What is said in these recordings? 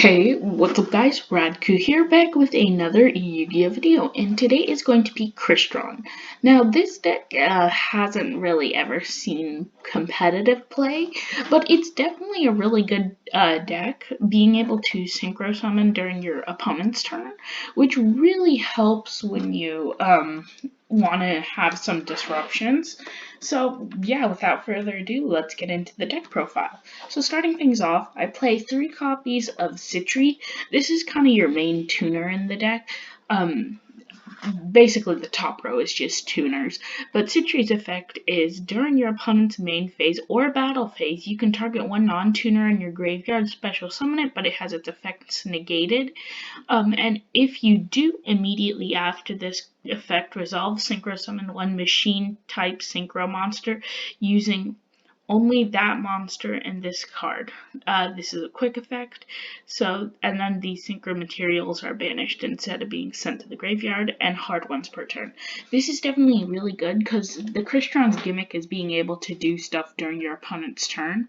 Hey, what's up guys? Radku here, back with another Yu-Gi-Oh video, and today is going to be Crystron. Now, this deck hasn't really ever seen competitive play, but it's definitely a really good deck, being able to synchro summon during your opponent's turn, which really helps when you want to have some disruptions. So yeah, without further ado, let's get into the deck profile. So starting things off, I play 3 copies of Citrix. This is kind of your main tuner in the deck. Basically the top row is just tuners, but Citrix's effect is during your opponent's main phase or battle phase, you can target one non-tuner in your graveyard, special summon it, but it has its effects negated. And if you do immediately after this effect resolve, synchro summon one machine type synchro monster using only that monster and this card. This is a quick effect, and then the synchro materials are banished instead of being sent to the graveyard, and hard ones per turn. This is definitely really good because the Crystron's gimmick is being able to do stuff during your opponent's turn.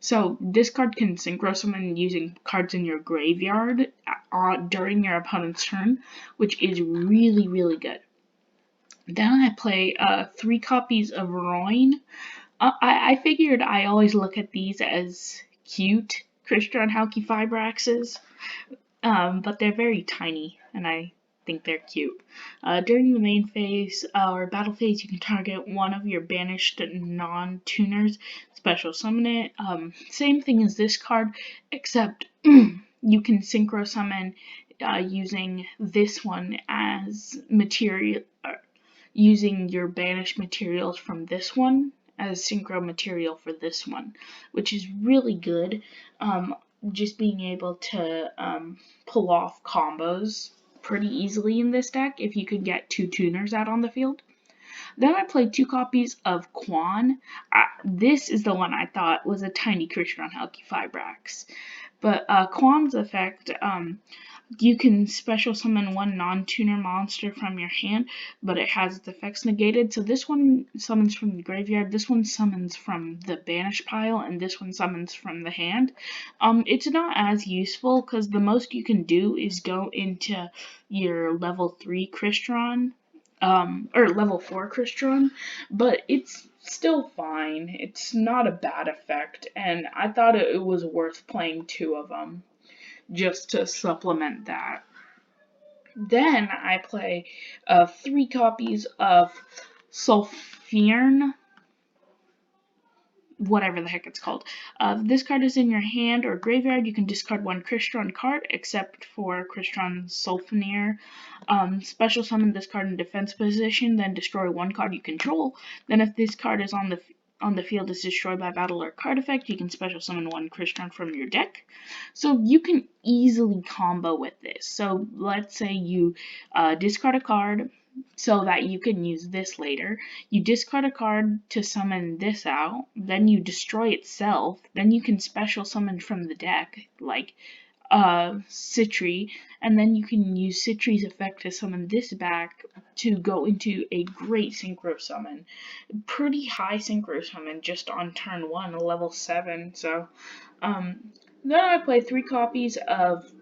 So this card can synchro summon using cards in your graveyard during your opponent's turn, which is really, really good. Then I play 3 copies of Roin. I figured I always look at these as cute Crystron Halki Fibraxes, but they're very tiny, and I think they're cute. During the main phase or battle phase, you can target one of your banished non-tuners, special summon it. Same thing as this card, except you can synchro summon using this one as material, using your banished materials from this one as synchro material for this one, which is really good. Just being able to pull off combos pretty easily in this deck if you could get 2 tuners out on the field. Then I played 2 copies of Quan. This is the one I thought was a tiny Crystron Halki Fibrax. But Quan's effect, you can special summon one non-tuner monster from your hand, but it has its effects negated. So this one summons from the graveyard, this one summons from the banish pile, and this one summons from the hand. It's not as useful because the most you can do is go into your level 3 Crystron, or level 4 Crystron, but it's still fine. It's not a bad effect, and I thought it was worth playing 2 of them just to supplement that. Then I play 3 copies of Sulfur, whatever the heck it's called. This card is in your hand or graveyard. You can discard 1 Crystron card, except for Crystron Sulfur. Special summon this card in defense position, then destroy 1 card you control. Then if this card is on the field is destroyed by battle or card effect, you can special summon 1 Crystron from your deck. So you can easily combo with this. So let's say you discard a card so that you can use this later. You discard a card to summon this out, then you destroy itself, then you can special summon from the deck, like Citrix, and then you can use Citrix's effect to summon this back to go into a great synchro summon. Pretty high synchro summon just on turn 1, a level 7. So then I play 3 copies of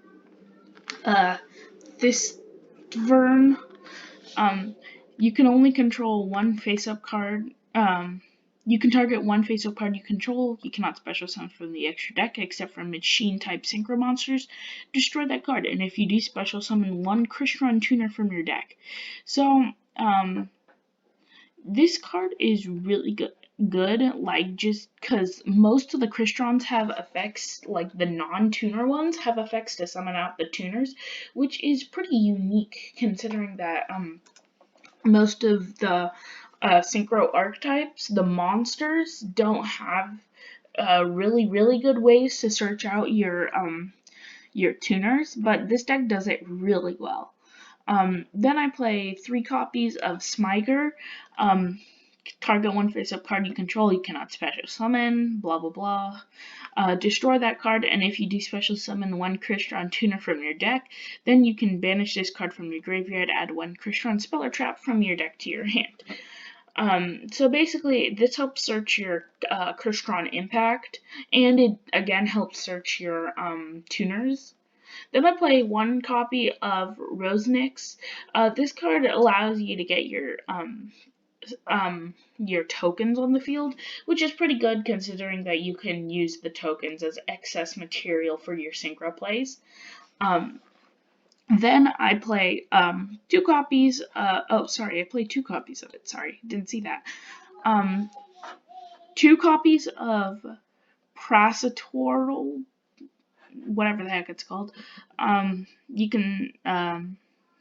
this Vern. You can only control 1 face-up card. You can target 1 face-up card you control. You cannot special summon from the extra deck except for machine-type synchro monsters. Destroy that card, and if you do, special summon 1 Crystron tuner from your deck. So, this card is really good, like, just because most of the Crystrons have effects, like the non-tuner ones have effects to summon out the tuners, which is pretty unique considering that most of the synchro archetypes, the monsters, don't have really, really good ways to search out your tuners, but this deck does it really well. Then I play 3 copies of Smyger. Target 1 face-up card you control, you cannot special summon, blah blah blah. Destroy that card, and if you do special summon 1 Crystron tuner from your deck, then you can banish this card from your graveyard, add 1 Crystron spell or trap from your deck to your hand. So basically, this helps search your Crystron impact, and it again helps search your tuners. Then I play one copy of Rosenix. This card allows you to get your tokens on the field, which is pretty good considering that you can use the tokens as excess material for your synchro plays. Then I play two copies. I played two copies of it. Sorry, didn't see that. Two copies of Prasatoral, whatever the heck it's called. You can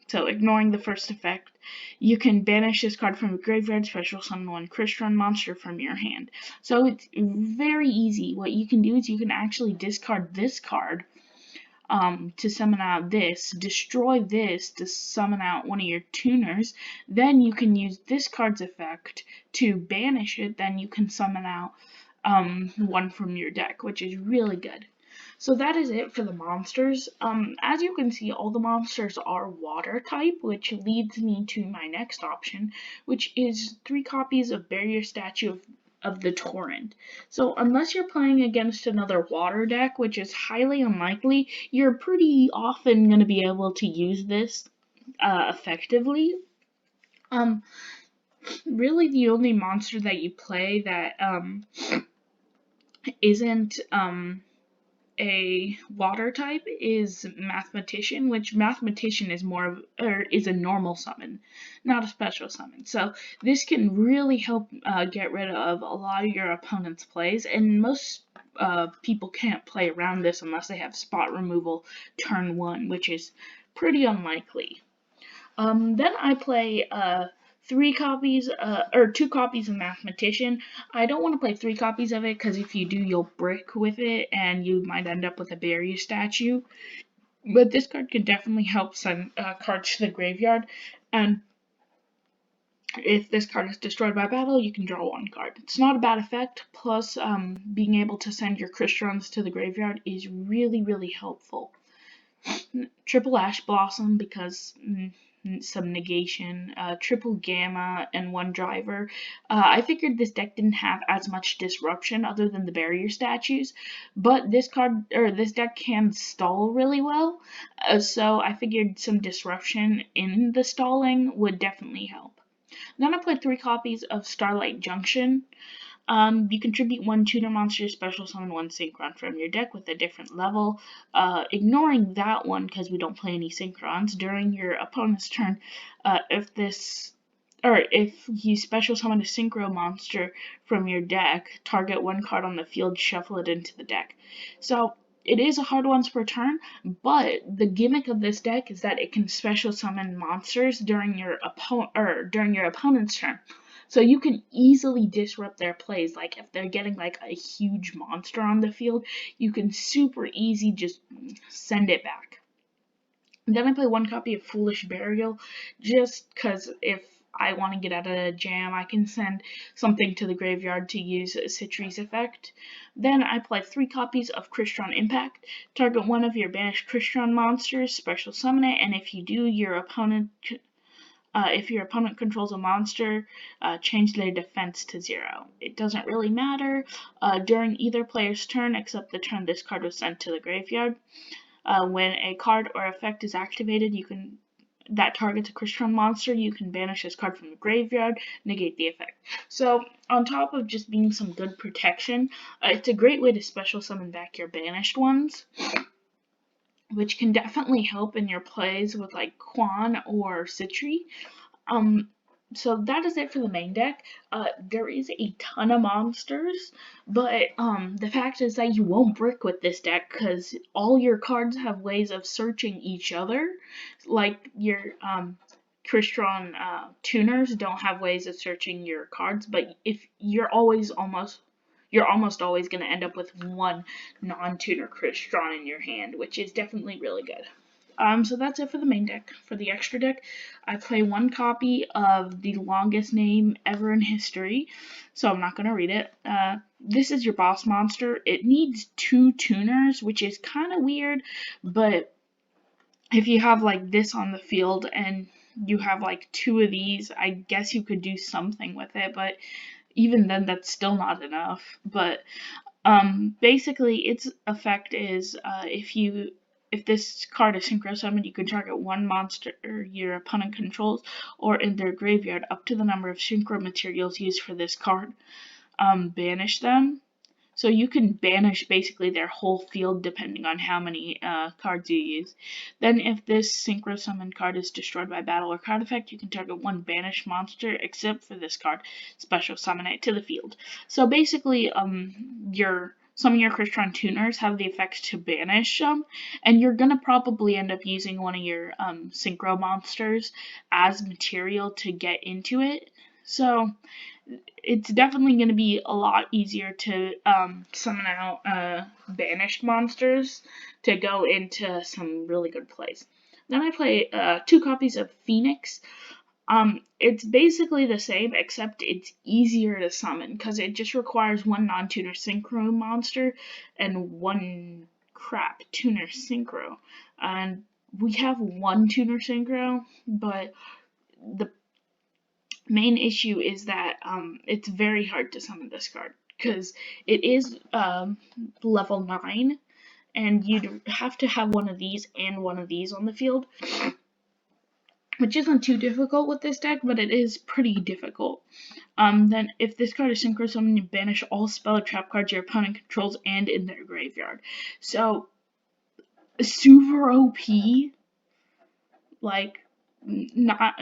so ignoring the first effect, you can banish this card from your graveyard, special summon one Crystron monster from your hand. So it's very easy. What you can do is you can actually discard this card to summon out this, destroy this to summon out one of your tuners, then you can use this card's effect to banish it, then you can summon out one from your deck, which is really good. So that is it for the monsters. As you can see, all the monsters are water type, which leads me to my next option, which is 3 copies of Barrier Statue of the Torrent. So unless you're playing against another water deck, which is highly unlikely, you're pretty often going to be able to use this effectively. Really the only monster that you play that isn't a water type is Mathematician, which Mathematician is is a normal summon, not a special summon. So this can really help get rid of a lot of your opponent's plays, and most people can't play around this unless they have spot removal turn 1, which is pretty unlikely. Then I play 2 copies of Mathematician. I don't want to play 3 copies of it because if you do, you'll brick with it and you might end up with a Barrier Statue. But this card can definitely help send cards to the graveyard, and if this card is destroyed by battle, you can draw 1 card. It's not a bad effect, plus being able to send your Crystrons to the graveyard is really, really helpful. Triple Ash Blossom because some negation, triple gamma, and 1 driver. I figured this deck didn't have as much disruption other than the barrier statues, but this deck can stall really well, so I figured some disruption in the stalling would definitely help. Then I played 3 copies of Starlight Junction. You contribute 1 tuner monster, special summon 1 synchron from your deck with a different level. Ignoring that one because we don't play any synchrons during your opponent's turn. If you special summon a synchro monster from your deck, target 1 card on the field, shuffle it into the deck. So it is a hard once per turn, but the gimmick of this deck is that it can special summon monsters during your opponent's turn. So you can easily disrupt their plays. Like if they're getting like a huge monster on the field, you can super easy just send it back. And then I play 1 copy of Foolish Burial, just because if I want to get out of a jam, I can send something to the graveyard to use a Citrix effect. Then I play 3 copies of Crystron Impact. Target 1 of your banished Crystron monsters, special summon it, and if you do, if your opponent controls a monster, change their defense to 0. It doesn't really matter during either player's turn except the turn this card was sent to the graveyard. When a card or effect is activated, that targets a Crystron monster, you can banish this card from the graveyard, negate the effect. So on top of just being some good protection, it's a great way to special summon back your banished ones, which can definitely help in your plays with like Quan or Citrix. So that is it for the main deck. There is a ton of monsters, but the fact is that you won't brick with this deck because all your cards have ways of searching each other. Like your Crystron tuners don't have ways of searching your cards, but if you're almost always going to end up with 1 non-tuner Crystron in your hand, which is definitely really good. So that's it for the main deck. For the extra deck, I play 1 copy of the longest name ever in history, so I'm not going to read it. This is your boss monster. It needs 2 tuners, which is kind of weird, but if you have like this on the field and you have like 2 of these, I guess you could do something with it, but even then that's still not enough. But basically its effect is if this card is synchro summoned, you can target one monster your opponent controls or in their graveyard up to the number of synchro materials used for this card. Banish them. So you can banish basically their whole field depending on how many cards you use. Then if this synchro summon card is destroyed by battle or card effect, you can target one banished monster except for this card, special summon it to the field. So basically some of your Crystron tuners have the effect to banish them, and you're going to probably end up using one of your synchro monsters as material to get into it. So it's definitely going to be a lot easier to summon out banished monsters to go into some really good plays. Then I play 2 copies of Phoenix. It's basically the same, except it's easier to summon because it just requires one non-tuner synchro monster and one tuner synchro. And we have one tuner synchro, but the main issue is that it's very hard to summon this card because it is level 9 and you'd have to have one of these and one of these on the field, which isn't too difficult with this deck, but it is pretty difficult. Then if this card is synchro summoned, you banish all spell or trap cards your opponent controls and in their graveyard. So super OP, like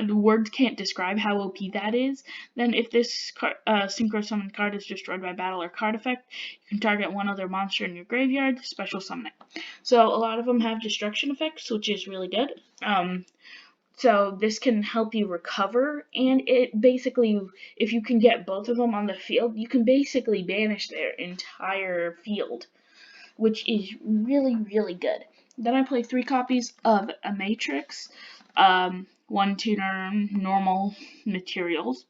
words can't describe how OP that is. Then if this synchro summon card is destroyed by battle or card effect, you can target one other monster in your graveyard, special summon it. So a lot of them have destruction effects, which is really good. So this can help you recover, and it basically, if you can get both of them on the field, you can basically banish their entire field, which is really, really good. Then I play 3 copies of a Matrix, 1 tuner, normal materials.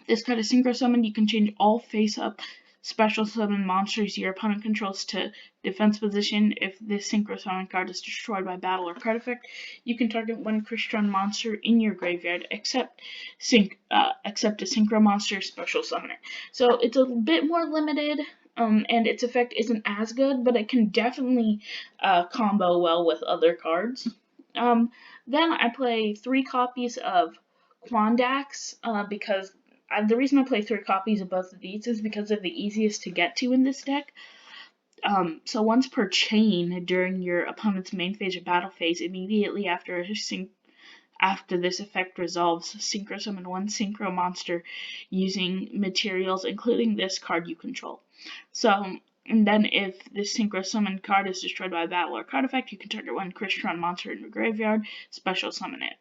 This card is synchro summoned. You can change all face-up special summon monsters your opponent controls to defense position. If this synchro summon card is destroyed by battle or card effect, you can target one Crystron monster in your graveyard except a synchro monster, special summon it. So it's a bit more limited. And its effect isn't as good, but it can definitely combo well with other cards. Then I play 3 copies of Quandax because the reason I play 3 copies of both of these is because they're the easiest to get to in this deck. So once per chain during your opponent's main phase or battle phase, immediately after this effect resolves, synchro summon 1 synchro monster using materials including this card you control. So, and then if this synchro summon card is destroyed by a battle or card effect, you can target 1 Crystron monster in your graveyard, special summon it.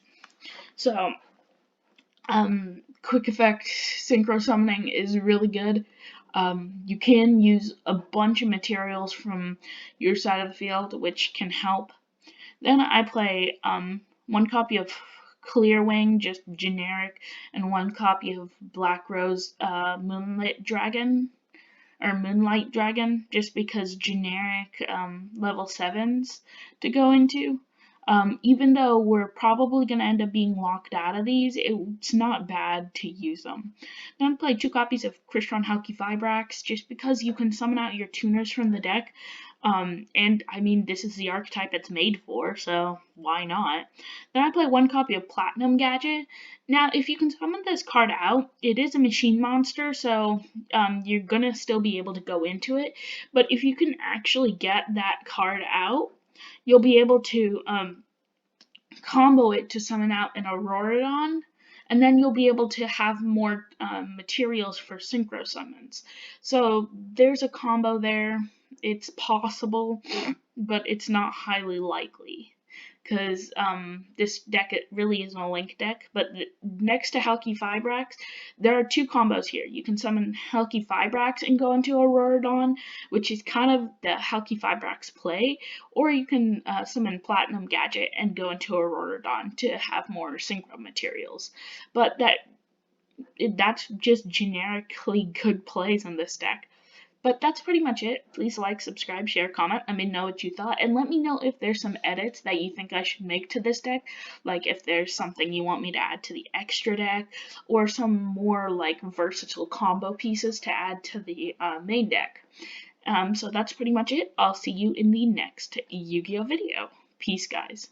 So, quick effect synchro summoning is really good. You can use a bunch of materials from your side of the field, which can help. Then I play 1 copy of Clearwing, just generic, and 1 copy of Black Rose Moonlight Dragon, just because generic level 7s to go into. Even though we're probably going to end up being locked out of these, it's not bad to use them. Then I play 2 copies of Crystron Halqifibrax, just because you can summon out your tuners from the deck. And I mean, this is the archetype it's made for, so why not? Then I play 1 copy of Platinum Gadget. Now, if you can summon this card out, it is a machine monster, so you're gonna still be able to go into it. But if you can actually get that card out, you'll be able to combo it to summon out an Auroradon, and then you'll be able to have more materials for synchro summons. So there's a combo there. It's possible, but it's not highly likely, because this deck, it really isn't a link deck. But next to Halqifibrax, there are 2 combos here. You can summon Halqifibrax and go into Auroradon, which is kind of the Halqifibrax play, or you can summon Platinum Gadget and go into Auroradon to have more synchro materials. But that's just generically good plays in this deck. But that's pretty much it. Please like, subscribe, share, comment. Let me know what you thought. And let me know if there's some edits that you think I should make to this deck. Like if there's something you want me to add to the extra deck. Or some more like versatile combo pieces to add to the main deck. So that's pretty much it. I'll see you in the next Yu-Gi-Oh video. Peace, guys.